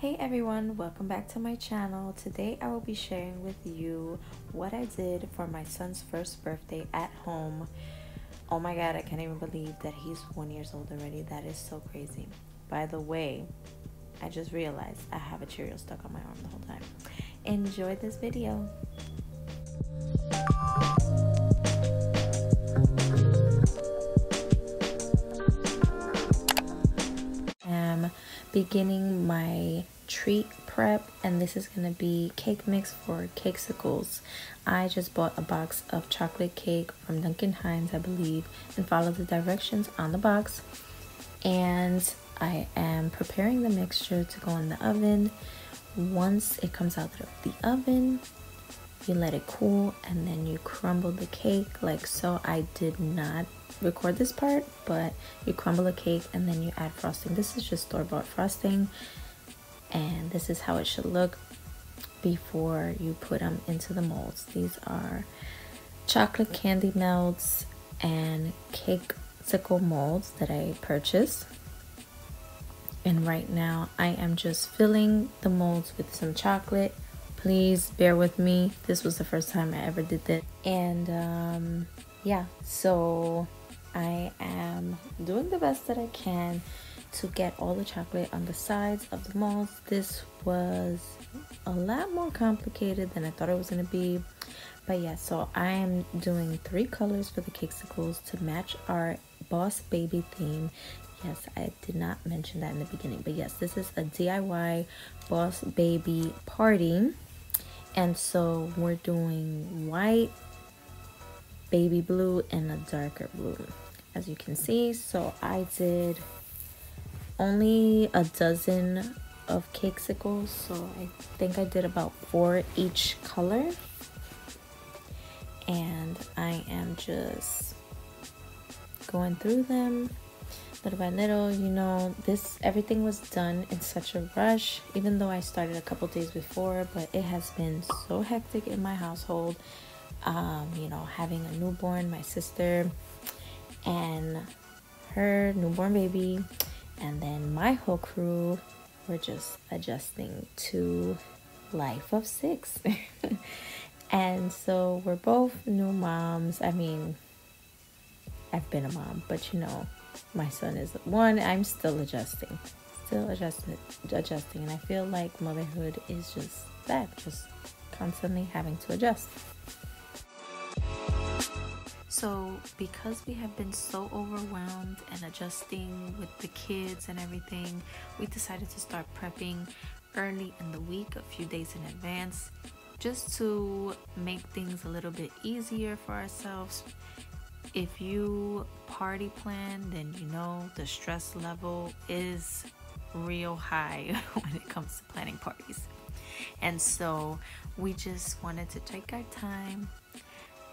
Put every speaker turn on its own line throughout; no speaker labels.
Hey everyone, welcome back to my channel. Today I will be sharing with you what I did for my son's first birthday at home. Oh my god, I can't even believe that he's 1 year old already. That is so crazy. By the way, I just realized I have a Cheerio stuck on my arm the whole time. Enjoy this video. Beginning my treat prep, and this is going to be cake mix for Cakesicles. I just bought a box of chocolate cake from Duncan Hines, I believe, and followed the directions on the box. And I am preparing the mixture to go in the oven. Once it comes out of the oven, you let it cool and then you crumble the cake like so. I did not record this part, but you crumble a cake and then you add frosting. This is just store-bought frosting, and this is how it should look before you put them into the molds. These are chocolate candy melts and Cakesicle molds that I purchased, and right now I am just filling the molds with some chocolate. Please bear with me, this was the first time I ever did this. And yeah, so I am doing the best that I can to get all the chocolate on the sides of the molds. This was a lot more complicated than I thought it was going to be. But yeah, so I am doing 3 colors for the Cakesicles to match our Boss Baby theme. Yes, I did not mention that in the beginning, but yes, this is a DIY Boss Baby party. And so we're doing white, baby blue, and a darker blue, as you can see. So I did only a dozen of Cakesicles, so I think I did about 4 each color. And I am just going through them little by little. You know, everything was done in such a rush, even though I started a couple days before, but it has been so hectic in my household. You know, having a newborn, my sister and her newborn baby, and then my whole crew were just adjusting to life of 6. And so we're both new moms. I mean, I've been a mom, but you know, my son is 1. I'm still adjusting, and I feel like motherhood is just that, just constantly having to adjust. So because we have been so overwhelmed and adjusting with the kids and everything, we decided to start prepping early in the week, a few days in advance, just to make things a little bit easier for ourselves. If you party plan, then you know the stress level is real high when it comes to planning parties. And so we just wanted to take our time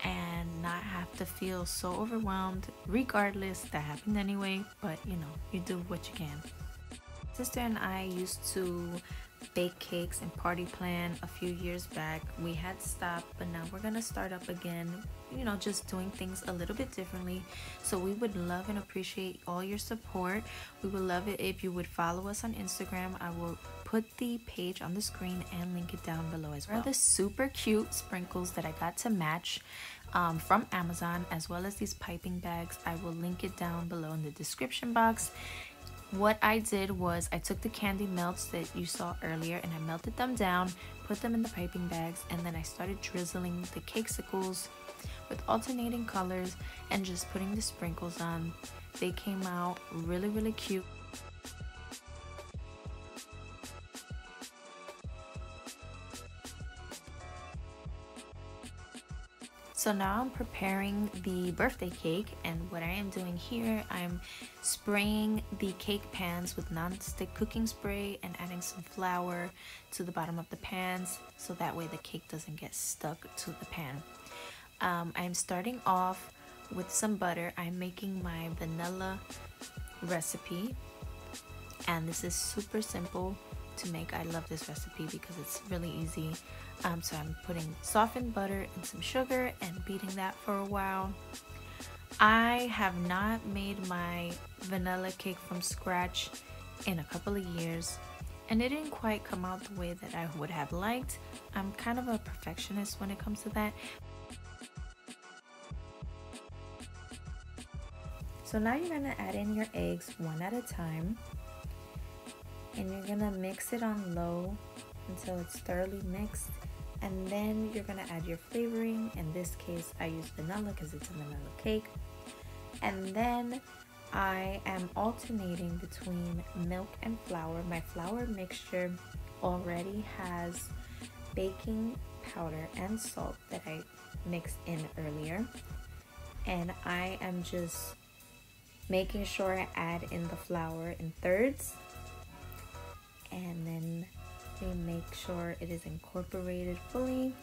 and not have to feel so overwhelmed. Regardless, that happened anyway, but you know, you do what you can. Sister and I used to bake cakes and party plan a few years back. We had stopped, but now we're gonna start up again, you know, just doing things a little bit differently. So we would love and appreciate all your support. We would love it if you would follow us on Instagram. I will put the page on the screen and link it down below as well. The super cute sprinkles that I got to match from Amazon, as well as these piping bags, I will link it down below in the description box. What I did was I took the candy melts that you saw earlier and I melted them down, put them in the piping bags, and then I started drizzling the Cakesicles with alternating colors and just putting the sprinkles on. They came out really, really cute. So now I'm preparing the birthday cake, and what I am doing here, I'm spraying the cake pans with non-stick cooking spray and adding some flour to the bottom of the pans so that way the cake doesn't get stuck to the pan. I'm starting off with some butter. I'm making my vanilla recipe, and this is super simple to make. I love this recipe because it's really easy. So I'm putting softened butter and some sugar and beating that for a while. I have not made my vanilla cake from scratch in a couple of years, and it didn't quite come out the way that I would have liked. I'm kind of a perfectionist when it comes to that. So now you're gonna add in your eggs one at a time, and you're gonna mix it on low until it's thoroughly mixed, and then you're gonna add your flavoring. In this case, I use vanilla because it's a vanilla cake, and then I am alternating between milk and flour. My flour mixture already has baking powder and salt that I mixed in earlier, and I am just making sure I add in the flour in thirds, and then we make sure it is incorporated fully.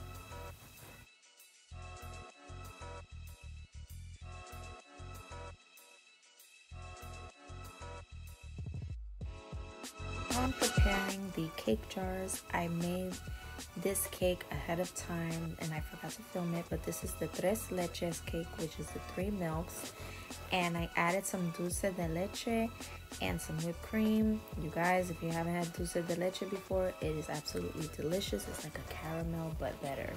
While preparing the cake jars, I made this cake ahead of time and I forgot to film it, but this is the tres leches cake, which is the 3 milks, and I added some dulce de leche and some whipped cream. You guys, if you haven't had dulce de leche before, it is absolutely delicious. It's like a caramel but better.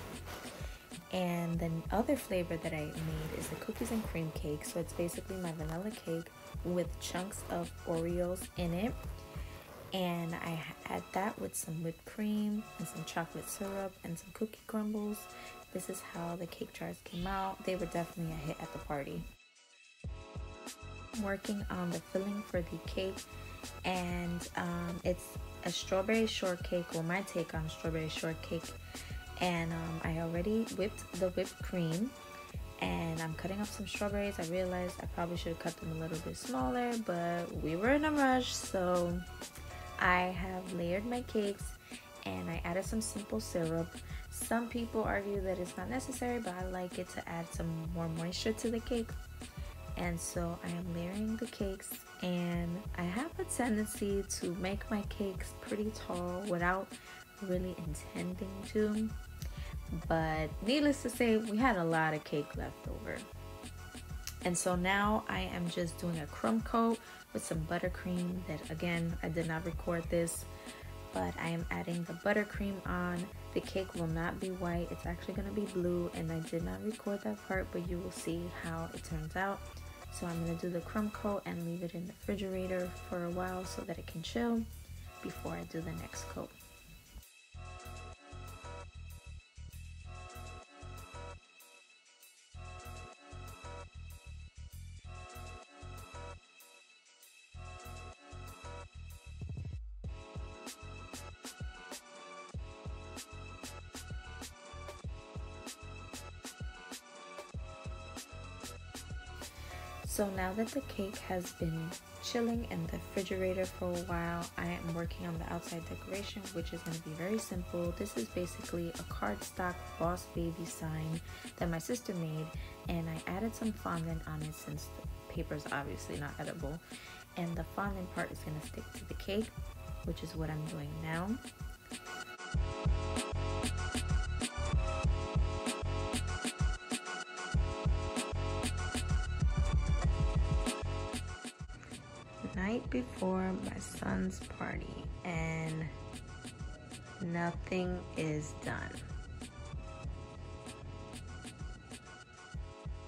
And the other flavor that I made is the cookies and cream cake. So it's basically my vanilla cake with chunks of Oreos in it, and I add that with some whipped cream and some chocolate syrup and some cookie crumbles. This is how the cake jars came out. They were definitely a hit at the party. I'm working on the filling for the cake, and it's a strawberry shortcake, or my take on strawberry shortcake, and I already whipped the whipped cream, and I'm cutting up some strawberries. I realized I probably should have cut them a little bit smaller, but we were in a rush, so I have layered my cakes and I added some simple syrup. Some people argue that it's not necessary, but I like it to add some more moisture to the cake. And so I am layering the cakes, and I have a tendency to make my cakes pretty tall without really intending to. But needless to say, we had a lot of cake left over. And so now I am just doing a crumb coat with some buttercream. That, again, I did not record this, but I am adding the buttercream on. The cake will not be white, it's actually going to be blue, and I did not record that part, but you will see how it turns out. So I'm going to do the crumb coat and leave it in the refrigerator for a while so that it can chill before I do the next coat. So now that the cake has been chilling in the refrigerator for a while, I am working on the outside decoration, which is going to be very simple. This is basically a cardstock Boss Baby sign that my sister made, and I added some fondant on it since the paper is obviously not edible, and the fondant part is going to stick to the cake, which is what I'm doing now. Night before my son's party, and nothing is done.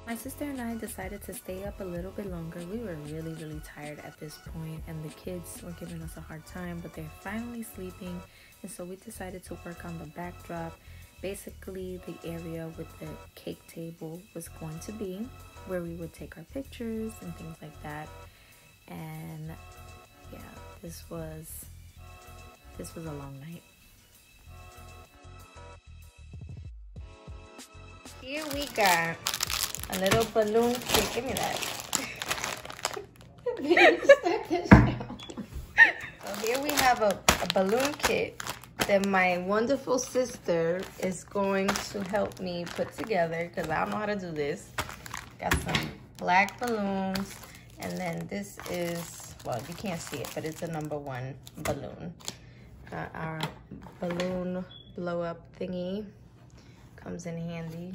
My sister and I decided to stay up a little bit longer. We were really tired at this point, and the kids were giving us a hard time, but they're finally sleeping, and so we decided to work on the backdrop. Basically, the area with the cake table was going to be where we would take our pictures and things like that. And yeah, this was a long night. Here we got a little balloon cake. Give me that. So here we have a balloon kit that my wonderful sister is going to help me put together, because I don't know how to do this. Got some black balloons. And then this is, well, you can't see it, but it's a #1 balloon. Our balloon blow up thingy comes in handy.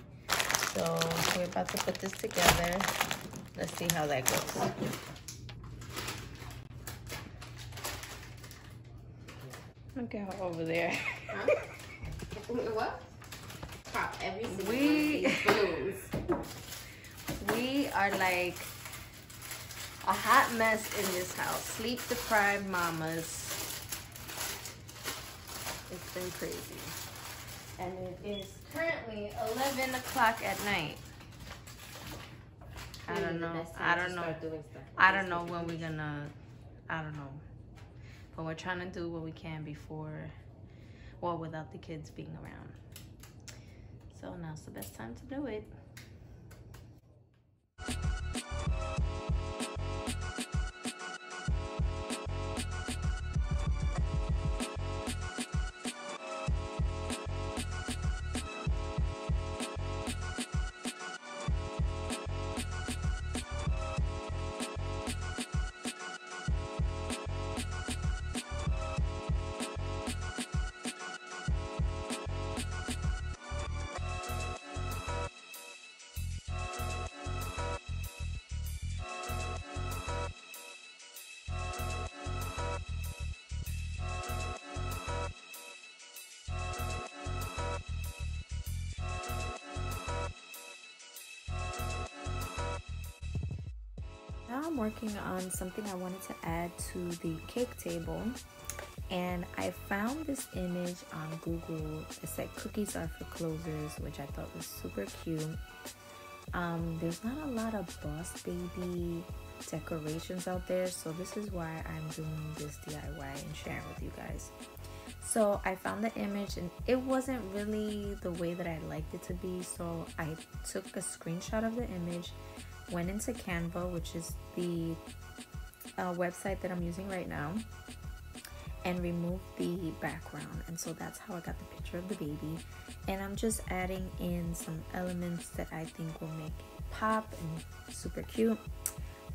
So we're about to put this together. Let's see how that goes. Look at her over there.
Huh? What? Pop every single one of these balloons.
We are like a hot mess in this house. Sleep deprived mamas. It's been crazy. And it is currently 11 o'clock at night. I don't know when we're gonna, I don't know. But we're trying to do what we can before, well, without the kids being around. So now's the best time to do it. Now I'm working on something I wanted to add to the cake table, and I found this image on Google. It said cookies are for closers, which I thought was super cute. There's not a lot of Boss Baby decorations out there, so this is why I'm doing this DIY and sharing with you guys. So I found the image and it wasn't really the way that I liked it to be, so I took a screenshot of the image, went into Canva, which is the website that I'm using right now, and removed the background, and so that's how I got the picture of the baby. And I'm just adding in some elements that I think will make it pop and super cute.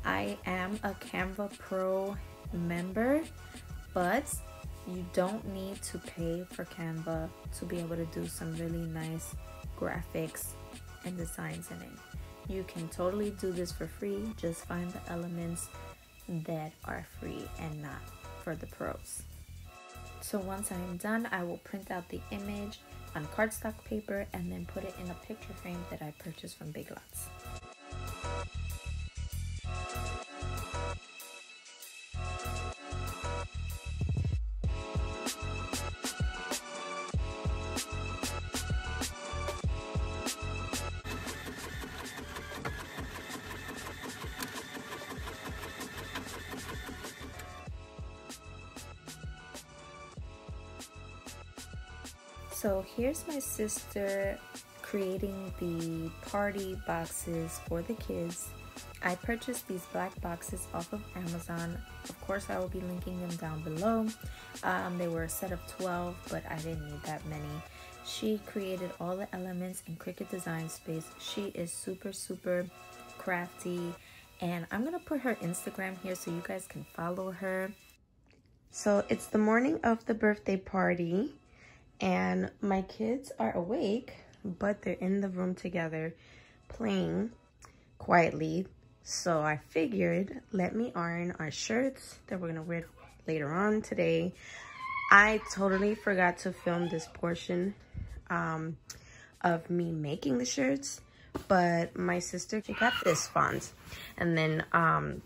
I am a Canva Pro member, but you don't need to pay for Canva to be able to do some really nice graphics and designs in it. You can totally do this for free. Just find the elements that are free and not for the pros. So once I am done, I will print out the image on cardstock paper and then put it in a picture frame that I purchased from Big Lots. So here's my sister creating the party boxes for the kids. I purchased these black boxes off of Amazon. Of course, I will be linking them down below. They were a set of 12, but I didn't need that many. She created all the elements in Cricut Design Space. She is super crafty, and I'm gonna put her Instagram here so you guys can follow her. So it's the morning of the birthday party, and my kids are awake, but they're in the room together playing quietly. So I figured, let me iron our shirts that we're gonna wear later on today. I totally forgot to film this portion of me making the shirts, but my sister, she got this font, and then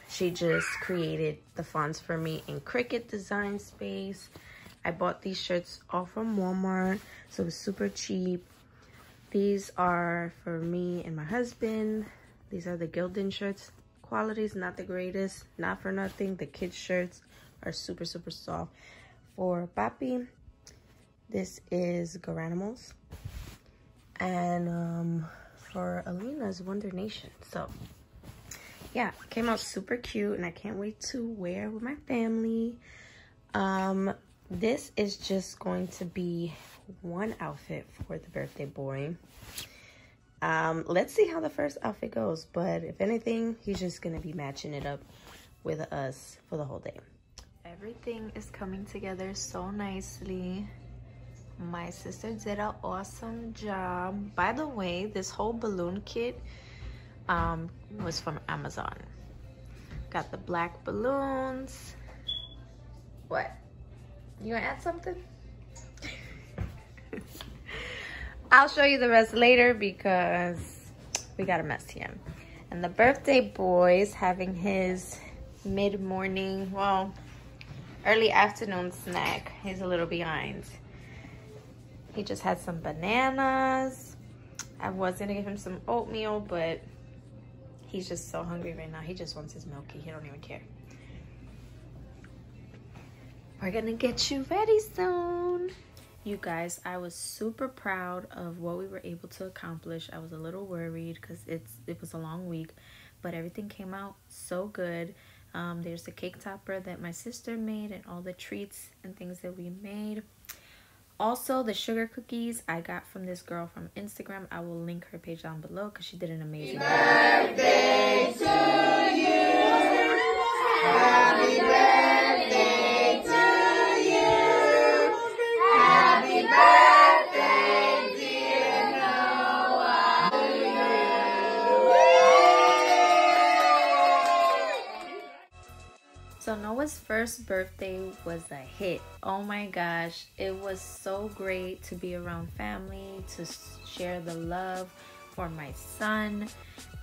she just created the fonts for me in Cricut Design Space. I bought these shirts all from Walmart, so it was super cheap. These are for me and my husband. These are the Gildan shirts. Quality is not the greatest, not for nothing. The kids' shirts are super soft. For Papi, this is Garanimals. And for Alina's Wonder Nation. So yeah, came out super cute, and I can't wait to wear with my family. This is just going to be one outfit for the birthday boy. Let's see how the first outfit goes, but if anything, he's just gonna be matching it up with us for the whole day. Everything is coming together so nicely. My sister did an awesome job. By the way, this whole balloon kit was from Amazon. Got the black balloons. What? You gonna add something? I'll show you the rest later because we got a mess here. And the birthday boy is having his mid-morning, well, early afternoon snack. He's a little behind. He just had some bananas. I was gonna give him some oatmeal, but he's just so hungry right now. He just wants his milky. He don't even care. We're gonna get you ready soon. You guys, I was super proud of what we were able to accomplish. I was a little worried because it was a long week, but everything came out so good. There's the cake topper that my sister made and all the treats and things that we made. Also, the sugar cookies I got from this girl from Instagram. I will link her page down below because she did an amazing job. Happy birthday to you. Happy birthday to you. Happy birthday, dear Noah. So Noah's first birthday was a hit. Oh my gosh, it was so great to be around family, to share the love for my son,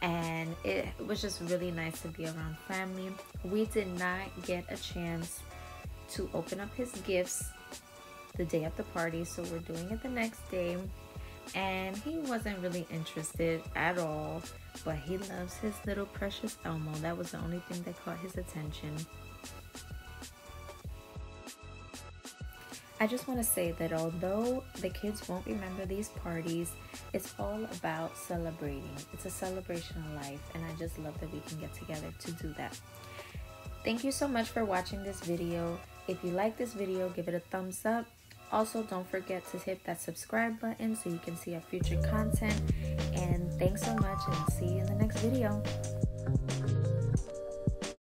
and it was just really nice to be around family. We did not get a chance to open up his gifts the day of the party, so we're doing it the next day, and he wasn't really interested at all, but he loves his little precious Elmo. That was the only thing that caught his attention. I just want to say that although the kids won't remember these parties, it's all about celebrating. It's a celebration of life, and I just love that we can get together to do that. Thank you so much for watching this video. If you like this video, give it a thumbs up. Also, don't forget to hit that subscribe button so you can see our future content. And thanks so much, and I'll see you in the next video.